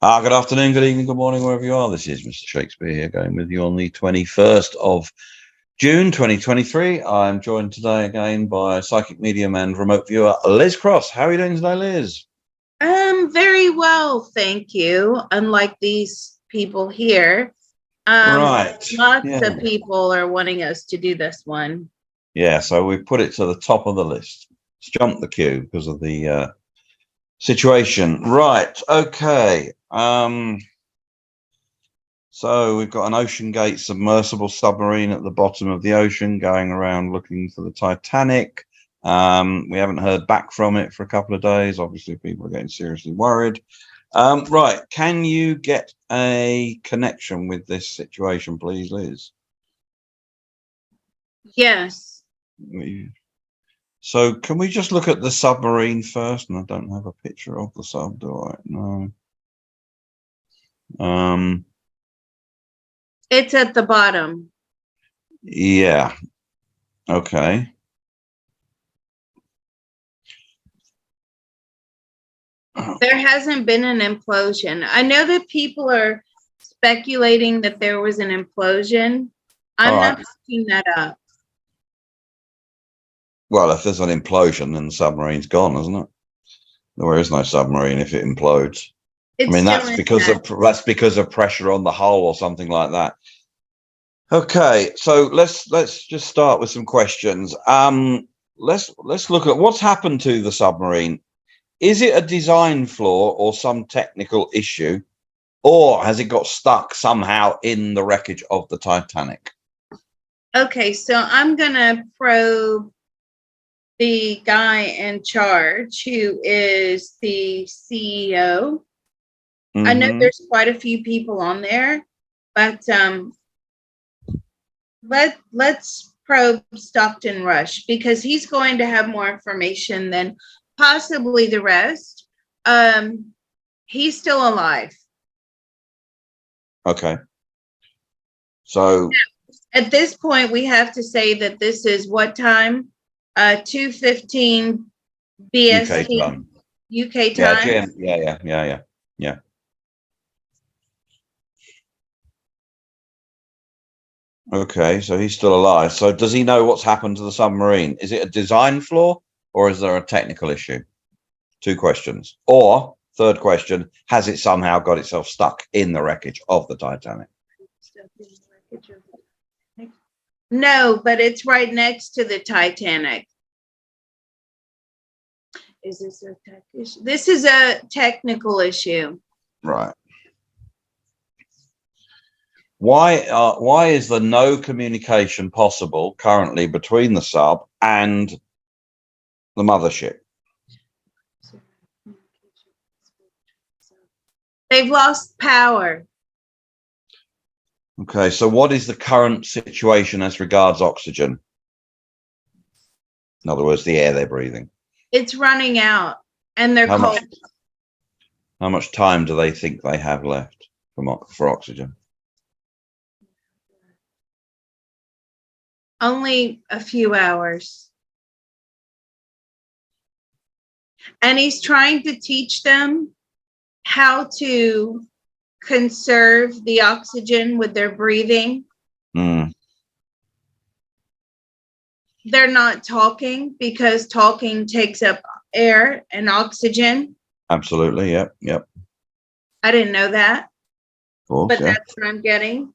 Good afternoon, good evening, good morning, wherever you are. This is Mr. Shakespeare here, going with you on the 21st of June 2023. I'm joined today again by psychic medium and remote viewer Liz Cross. How are you doing today, Liz? Very well, thank you. Unlike these people here, Right. lots of people are wanting us to do this one. Yeah, so we put it to the top of the list. Let's jump the queue because of the situation. Right. Okay. So we've got an Ocean Gate submersible submarine at the bottom of the ocean going around looking for the Titanic. We haven't heard back from it for a couple of days. Obviously, people are getting seriously worried. Right. Can you get a connection with this situation, please, Liz? Yes. So can we just look at the submarine first? And I don't have a picture of the sub, do I? No. It's at the bottom. Yeah. Okay. There hasn't been an implosion. I know that people are speculating that there was an implosion. I'm not picking that up. Well, if there's an implosion, then the submarine's gone, isn't it? There is no submarine if it implodes. I mean, that's because of pressure on the hull or something like that. Okay, so let's just start with some questions. Let's look at what's happened to the submarine. Is it a design flaw or some technical issue, or has it got stuck somehow in the wreckage of the Titanic? Okay, so I'm gonna probe the guy in charge, who is the CEO. I know there's quite a few people on there, but let's probe Stockton Rush, because he's going to have more information than possibly the rest. He's still alive. Okay. So at this point, we have to say that this is what time? 2:15 BST. UK time. Yeah. Okay, so he's still alive. So does he know what's happened to the submarine? Is it a design flaw or is there a technical issue? Two questions. Or third question, has it somehow got itself stuck in the wreckage of the Titanic? No, but it's right next to the Titanic. Is this a tech issue? This is a technical issue. Right. Why is there no communication possible currently between the sub and the mothership? They've lost power. Okay, so what is the current situation as regards oxygen? In other words, the air they're breathing. It's running out, and they're cold. How much time do they think they have left for oxygen? Only a few hours. And he's trying to teach them how to conserve the oxygen with their breathing. They're not talking because talking takes up air and oxygen. Absolutely. Yep. I didn't know that. But that's what I'm getting.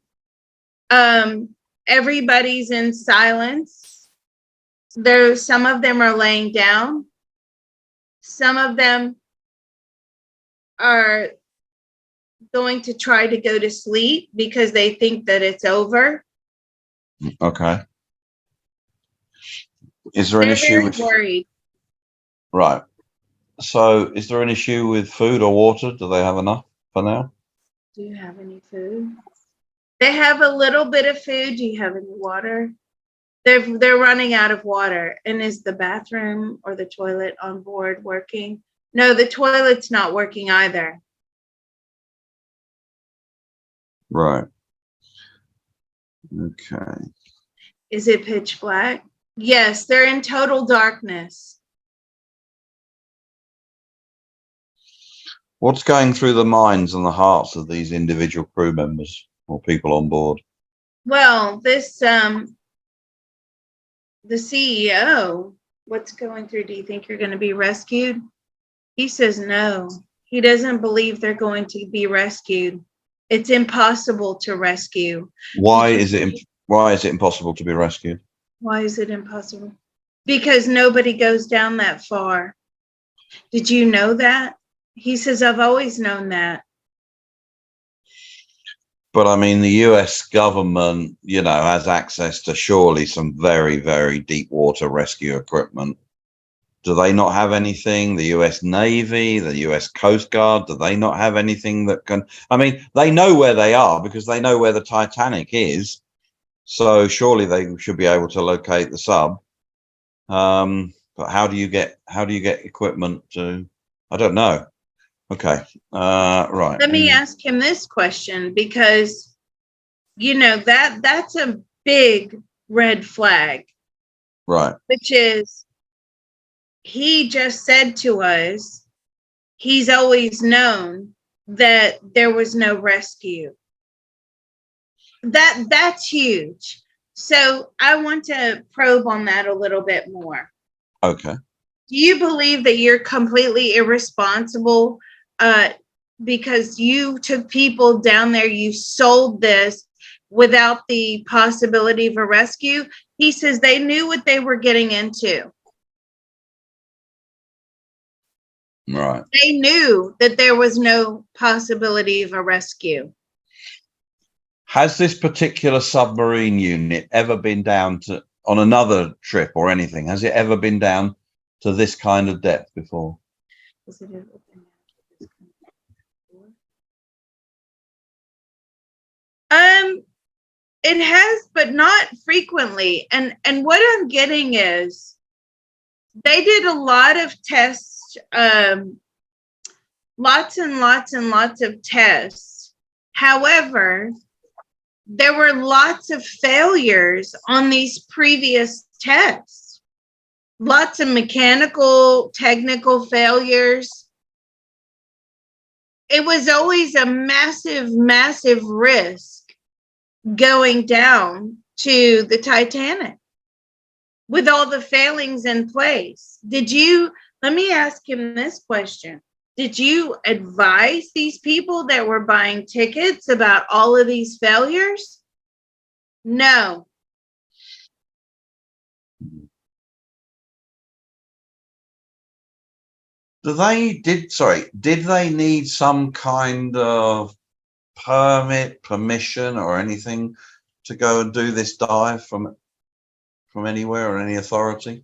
Everybody's in silence. Some of them are laying down. Some of them are going to try to go to sleep because they think that it's over. Okay. Is there an issue with worried? Right. So is there an issue with food or water? Do they have enough for now? Do you have any food? They have a little bit of food. Do you have any water? They're running out of water. And is the bathroom or the toilet on board working? No, the toilet's not working either. Right. Okay. Is it pitch black? Yes, they're in total darkness. What's going through the minds and the hearts of these individual crew members or people on board? Well, this the CEO, what's going through? Do you think you're going to be rescued? He says no. He doesn't believe they're going to be rescued. It's impossible to rescue. Why is it impossible to be rescued? Why is it impossible? Because nobody goes down that far. Did you know that? He says, I've always known that. But I mean, the US government, has access to surely some very, very deep water rescue equipment. Do they not have anything? The US Navy, the US Coast Guard, do they not have anything that can? I mean, they know where they are because they know where the Titanic is. So surely they should be able to locate the sub. But how do you get equipment to? I don't know. Okay. Right. Let me ask him this question, because that's a big red flag. Right. Which is, he just said to us, he's always known that there was no rescue. That's huge. So I want to probe on that a little bit more. Okay. Do you believe that you're completely irresponsible because you took people down there, you sold this without the possibility of a rescue? He says they knew what they were getting into. Right. They knew that there was no possibility of a rescue. Has this particular submarine unit ever been down on another trip or anything? Has it ever been down to this kind of depth before? It has, but not frequently. And what I'm getting is they did a lot of tests, lots and lots and lots of tests. However, there were lots of failures on these previous tests. Lots of mechanical, technical failures. It was always a massive, massive risk going down to the Titanic with all the failings in place. Let me ask him this question. Did you advise these people that were buying tickets about all of these failures? No. Did they need some kind of permission or anything to go and do this dive from anywhere or any authority?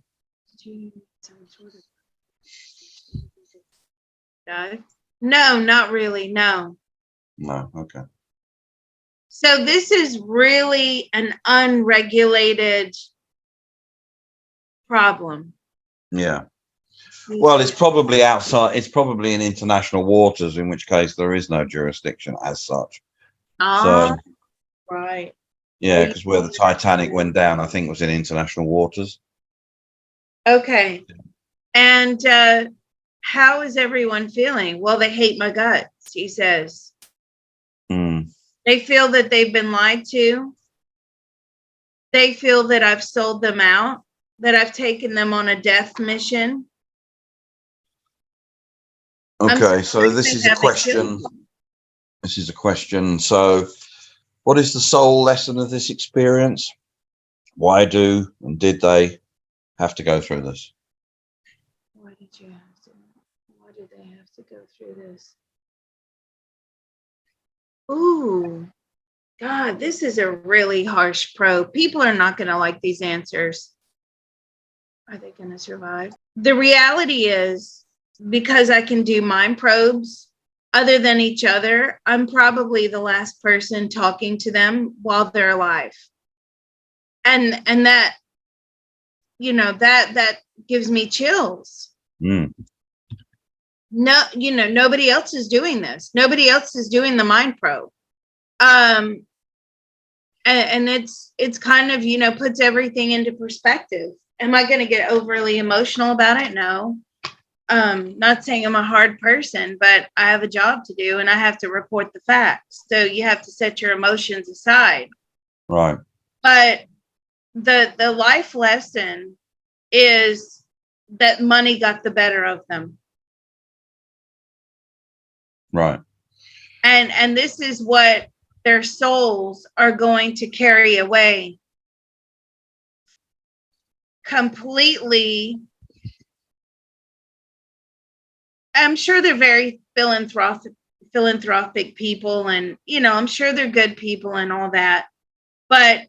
No, not really. No. Okay. So this is really an unregulated problem. Yeah. Well, it's probably outside. It's probably in international waters, in which case there is no jurisdiction as such. So, right. Yeah, because where the Titanic went down, I think was in international waters. Okay. And how is everyone feeling? Well, they hate my guts, he says. They feel that they've been lied to. They feel that I've sold them out, that I've taken them on a death mission. Okay, so this is a question. This is a question. So, what is the sole lesson of this experience? Why did they have to go through this? Why did they have to go through this? Ooh, God, this is a really harsh probe. People are not going to like these answers. Are they going to survive? The reality is, because I can do mind probes other than each other, I'm probably the last person talking to them while they're alive. And that, that gives me chills. no, nobody else is doing this. Nobody else is doing the mind probe. And it's kind of, puts everything into perspective. Am I going to get overly emotional about it? No. Not saying I'm a hard person, but I have a job to do and I have to report the facts. So you have to set your emotions aside. Right. But the life lesson is that money got the better of them. Right. And this is what their souls are going to carry away. Completely. I'm sure they're very philanthropic people, and I'm sure they're good people and all that. But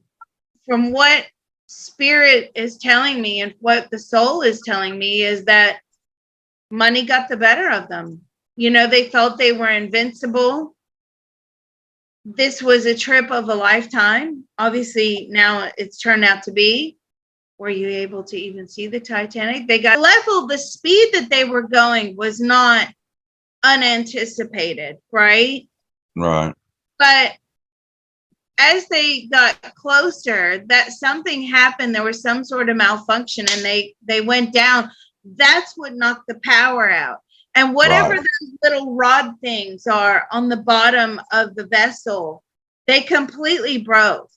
from what spirit is telling me and what the soul is telling me is that money got the better of them. They felt they were invincible. This was a trip of a lifetime. Obviously, now it's turned out to be. Were you able to even see the Titanic? They got the speed that they were going was not unanticipated, right? Right. But as they got closer, that something happened. There was some sort of malfunction and they went down. That's what knocked the power out. And whatever those little rod things are on the bottom of the vessel, they completely broke.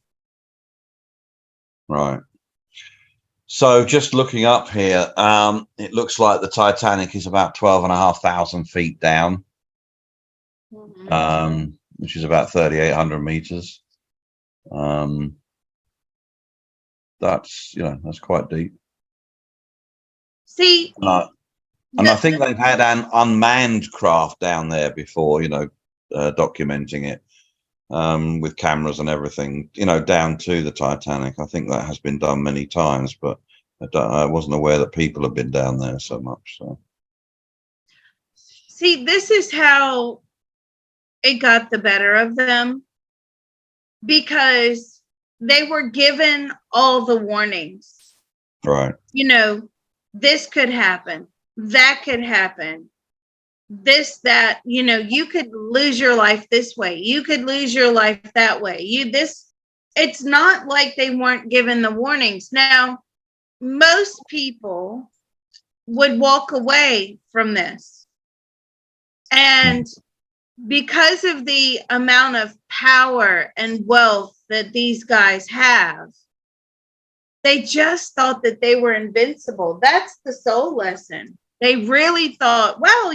Right. So just looking up here, it looks like the Titanic is about 12,500 feet down, which is about 3,800 meters. That's quite deep. See, and I think they've had an unmanned craft down there before, documenting it with cameras and everything, down to the Titanic. I think that has been done many times, but I wasn't aware that people have been down there so much. So, see, this is how it got the better of them, because they were given all the warnings. Right. This could happen, that could happen, this, that, you could lose your life this way, you could lose your life that way. It's not like they weren't given the warnings. Now, most people would walk away from this. And because of the amount of power and wealth that these guys have, they just thought that they were invincible. That's the soul lesson. They really thought, well,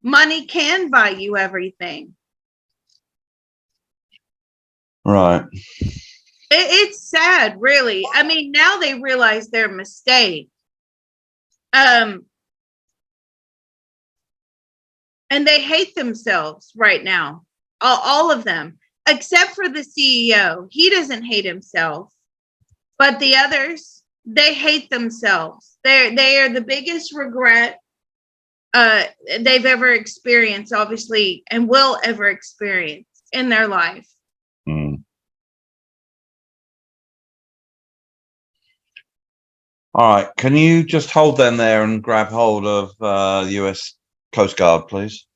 money can buy you everything. Right. It's sad, really. I mean, now they realize their mistake. And they hate themselves right now. All of them, except for the CEO. He doesn't hate himself. But the others, they hate themselves. They are the biggest regret they've ever experienced, obviously, and will ever experience in their life. All right. Can you just hold them there and grab hold of the U.S. Coast Guard, please?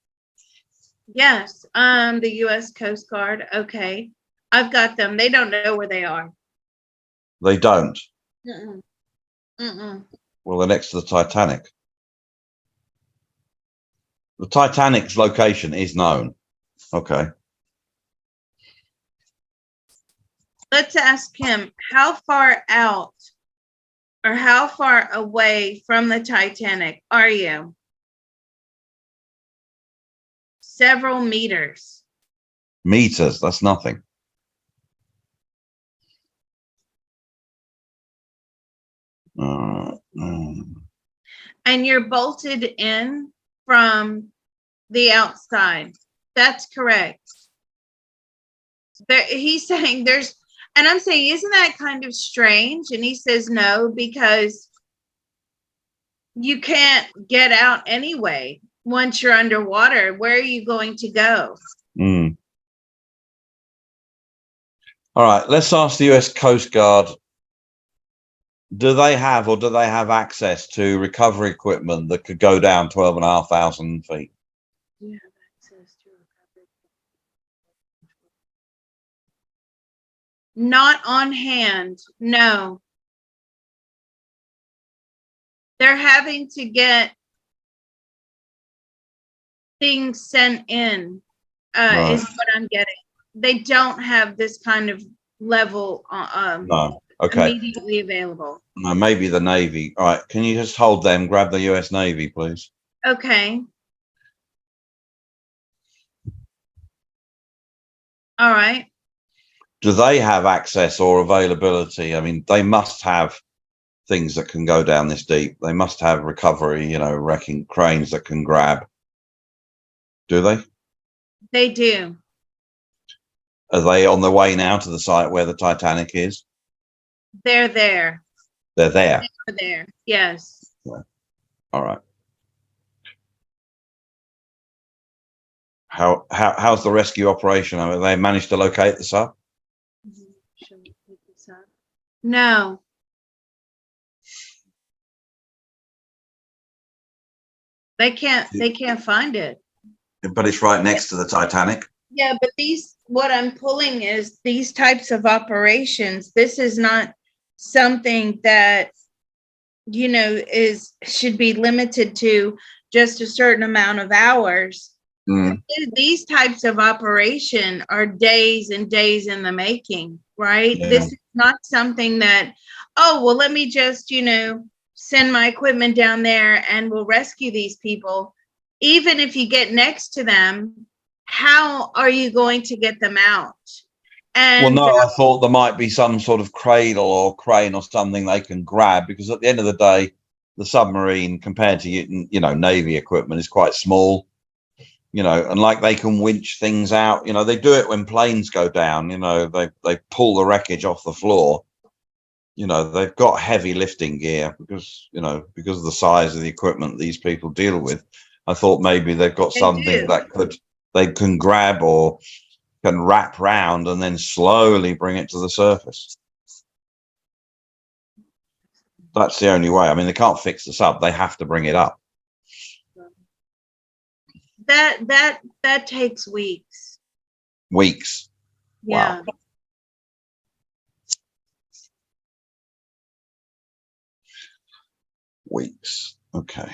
Yes. The U.S. Coast Guard. Okay. I've got them. They don't know where they are. They don't? Mm-mm. Well, they're next to the Titanic. The Titanic's location is known. Okay. Let's ask him, how far out or how far away from the Titanic are you? Several meters. Meters, that's nothing. And you're bolted in from the outside. That's correct. He's saying there's, and I'm saying, isn't that kind of strange? And he says no, because you can't get out anyway. Once you're underwater, where are you going to go? All right, let's ask the US Coast Guard do they have access to recovery equipment that could go down 12,500 feet? You have access to recovery. Not on hand, no. They're having to get things sent in, Right. is what I'm getting. They don't have this kind of level No. Okay. immediately available. No, maybe the Navy. All right. Can you just hold them? Grab the US Navy, please. Okay. All right. Do they have access or availability? I mean, they must have things that can go down this deep. They must have recovery, wrecking cranes that can grab. Do they? They do. Are they on the way now to the site where the Titanic is? They're there. They're there. They're there. Yes. Yeah. All right. How's the rescue operation? Have they managed to locate the sub? No. They can't find it. But it's right next to the Titanic. Yeah, but what I'm pulling is these types of operations. This is not something that, should be limited to just a certain amount of hours. Mm. These types of operation are days and days in the making, right? Yeah. This is not something that, oh, well, let me just, send my equipment down there and we'll rescue these people. Even if you get next to them, how are you going to get them out? And well, no, I thought there might be some sort of cradle or crane or something they can grab, because at the end of the day, the submarine compared to Navy equipment is quite small, and like they can winch things out. They do it when planes go down. They pull the wreckage off the floor. They've got heavy lifting gear because of the size of the equipment these people deal with. I thought maybe they've got something that they can grab or can wrap round and then slowly bring it to the surface. That's the only way. I mean, they can't fix the sub. They have to bring it up. That takes weeks. Weeks. Yeah. Wow. Weeks. Okay.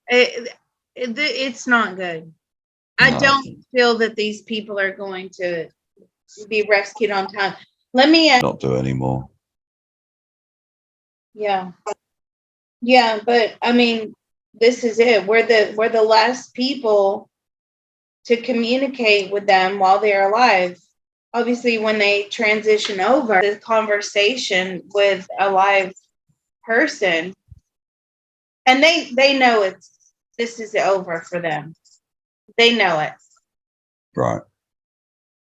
It's not good. I don't feel that these people are going to be rescued on time. Let me not do anymore. Yeah. Yeah, but I mean, this is it. We're the last people to communicate with them while they're alive. Obviously, when they transition over, the conversation with a live person, and they know this is over for them. They know it. Right.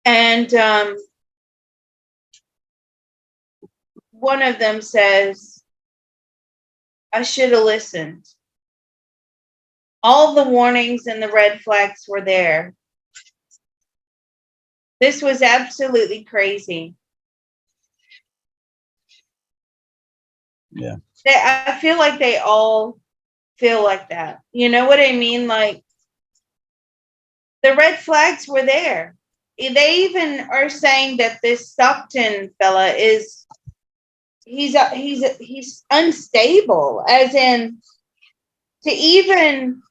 And one of them says, I should have listened. All the warnings and the red flags were there. This was absolutely crazy. Yeah. I feel like they all feel like that. You know what I mean? Like, the red flags were there. They even are saying that this Stockton fella he's unstable, as in to even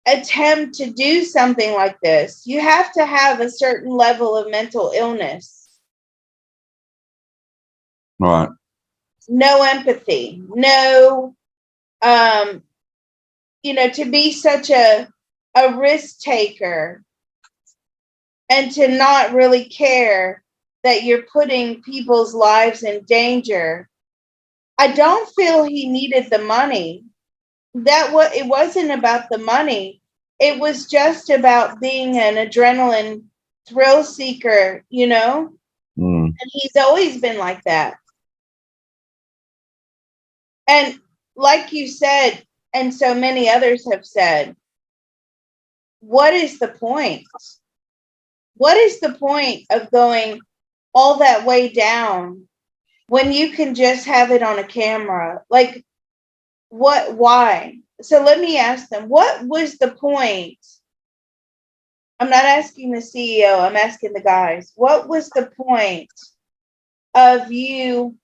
attempt to do something like this, you have to have a certain level of mental illness. Right. No empathy, no, to be such a risk taker and to not really care that you're putting people's lives in danger. I don't feel he needed the money. It wasn't about the money. It was just about being an adrenaline thrill seeker, Mm. And he's always been like that. And like you said, and so many others have said, what is the point? What is the point of going all that way down when you can just have it on a camera? Like, why? So let me ask them, what was the point? I'm not asking the CEO, I'm asking the guys. What was the point of you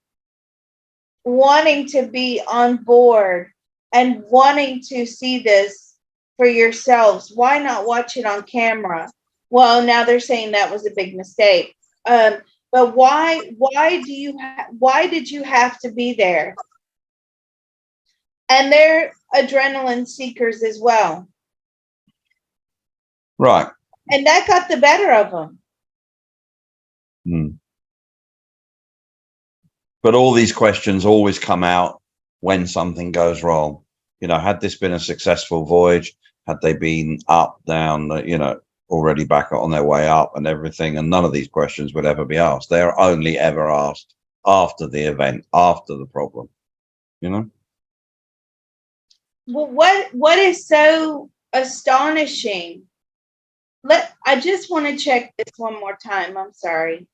wanting to be on board and wanting to see this for yourselves? Why not watch it on camera? Well, now they're saying that was a big mistake. But why did you have to be there? And they're adrenaline seekers as well. Right. And that got the better of them. But all these questions always come out when something goes wrong. You know, had this been a successful voyage, had they been up, down, you know, already back on their way up and everything, and none of these questions would ever be asked. They're only ever asked after the event, after the problem, you know? Well, what is so astonishing? I just want to check this one more time. I'm sorry.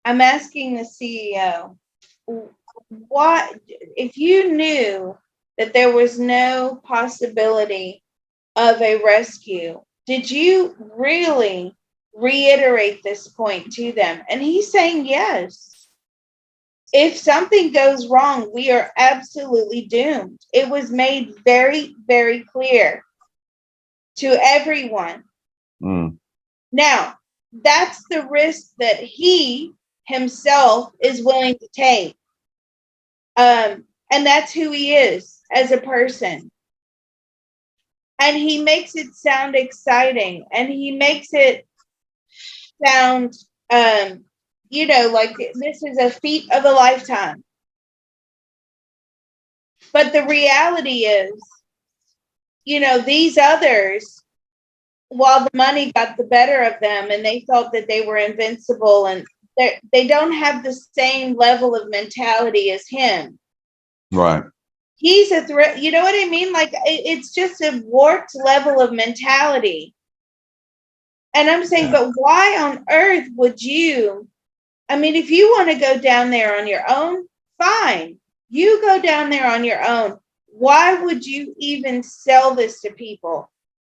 I'm asking the CEO, what if you knew that there was no possibility of a rescue, did you really reiterate this point to them? And he's saying yes. If something goes wrong, we are absolutely doomed. It was made very, very clear to everyone. Now, that's the risk that he himself is willing to take. And that's who he is as a person. And he makes it sound exciting, and he makes it sound, you know, like this is a feat of a lifetime. But the reality is, you know, these others, while the money got the better of them and they thought that they were invincible, and they don't have the same level of mentality as him. Right. He's a threat. You know what I mean? Like, it's just a warped level of mentality. And I'm saying, but why on earth would you? I mean, if you want to go down there on your own, fine. You go down there on your own. Why would you even sell this to people?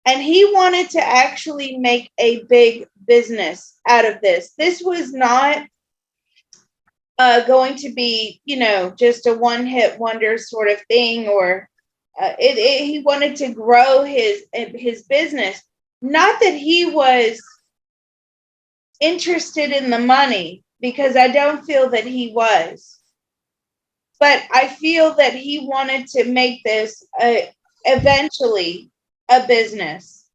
And he wanted to actually make a big business out of this. This was not going to be, you know, just a one-hit wonder sort of thing, or he wanted to grow his business. Not that he was interested in the money, because I don't feel that he was. But I feel that he wanted to make this eventually a business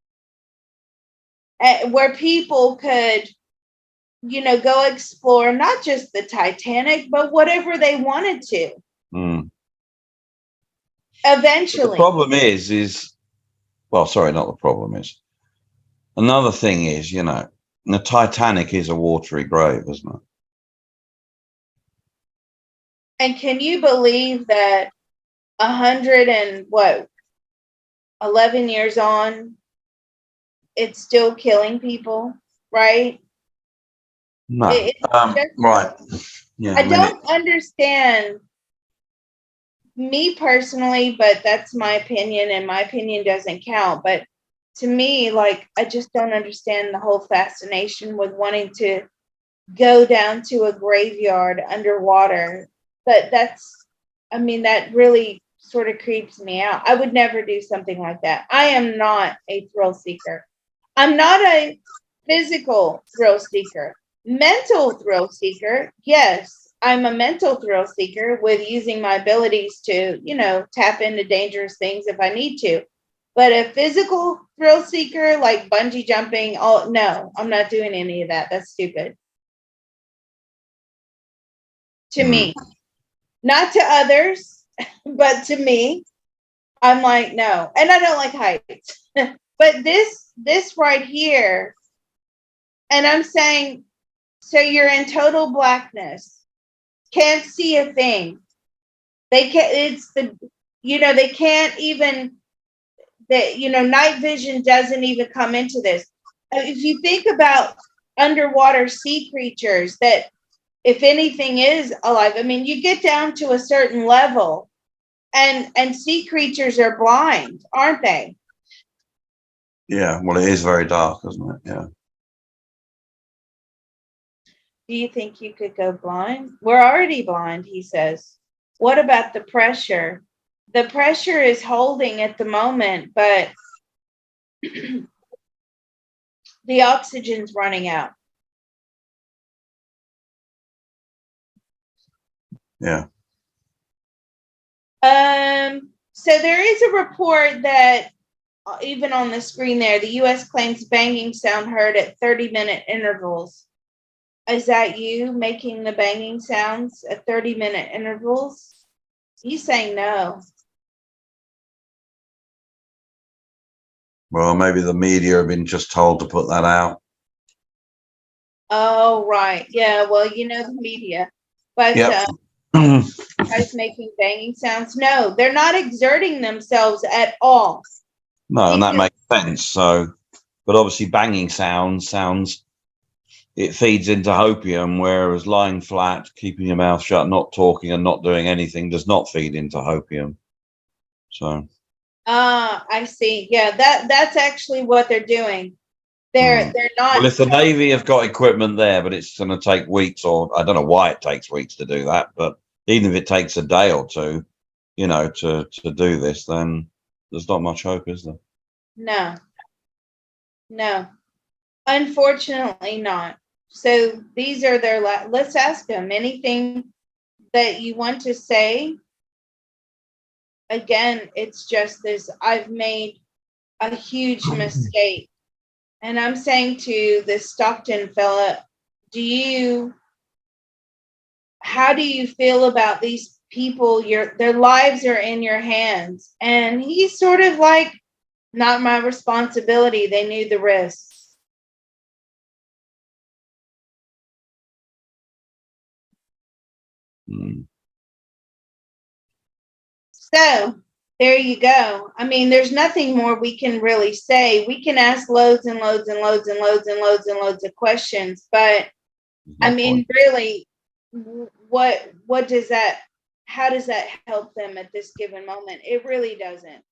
where people could, you know, go explore not just the Titanic, but whatever they wanted to. Eventually. But the problem is, well, sorry, not the problem is. Another thing is, you know, the Titanic is a watery grave, isn't it? And can you believe that 11 years on, it's still killing people, right? No. Right. Yeah. I don't understand, me personally, but that's my opinion, and my opinion doesn't count. But to me, like, I just don't understand the whole fascination with wanting to go down to a graveyard underwater. But I mean, that really sort of creeps me out. I would never do something like that. I am not a thrill seeker. I'm not a physical thrill seeker. Mental thrill seeker, yes. I'm a mental thrill seeker with using my abilities to, you know, tap into dangerous things if I need to. But a physical thrill seeker, like bungee jumping, oh no, I'm not doing any of that. That's stupid. To me. Not to others, but to me, I'm like, no. And I don't like heights. But this right here, and I'm saying, so you're in total blackness, can't see a thing. They can't, they can't even, night vision doesn't even come into this. If you think about underwater sea creatures, that if anything is alive. I mean, you get down to a certain level and sea creatures are blind, aren't they? Yeah, well, it is very dark, isn't it? Yeah. Do you think you could go blind? We're already blind, he says. What about the pressure? The pressure is holding at the moment, but the oxygen's running out. Yeah. So there is a report that even on the screen there, the U.S. claims banging sound heard at 30-minute intervals. Is that you making the banging sounds at 30-minute intervals? You saying no. Well, maybe the media have been just told to put that out. Oh, right. Yeah, well, you know the media. But Yep. guys making banging sounds. No, they're not exerting themselves at all. No, and that makes sense. So, but obviously banging sounds, it feeds into hopium, whereas lying flat, keeping your mouth shut, not talking and not doing anything does not feed into hopium. So. I see. Yeah, that's actually what they're doing. They're not. Well, if the Navy have got equipment there, but it's going to take weeks, or I don't know why it takes weeks to do that, but even if it takes a day or two, you know, to do this, then there's not much hope, is there? No, unfortunately not. So these are their let's ask them anything that you want to say. Again, it's just this: I've made a huge mistake. And I'm saying to this Stockton fella, how do you feel about these people? Their lives are in your hands. And he's sort of like, not my responsibility. They knew the risks. So there you go. I mean, there's nothing more we can really say. We can ask loads and loads and loads and loads and loads and loads of questions, but I mean, really, what does that, how does that help them at this given moment? It really doesn't.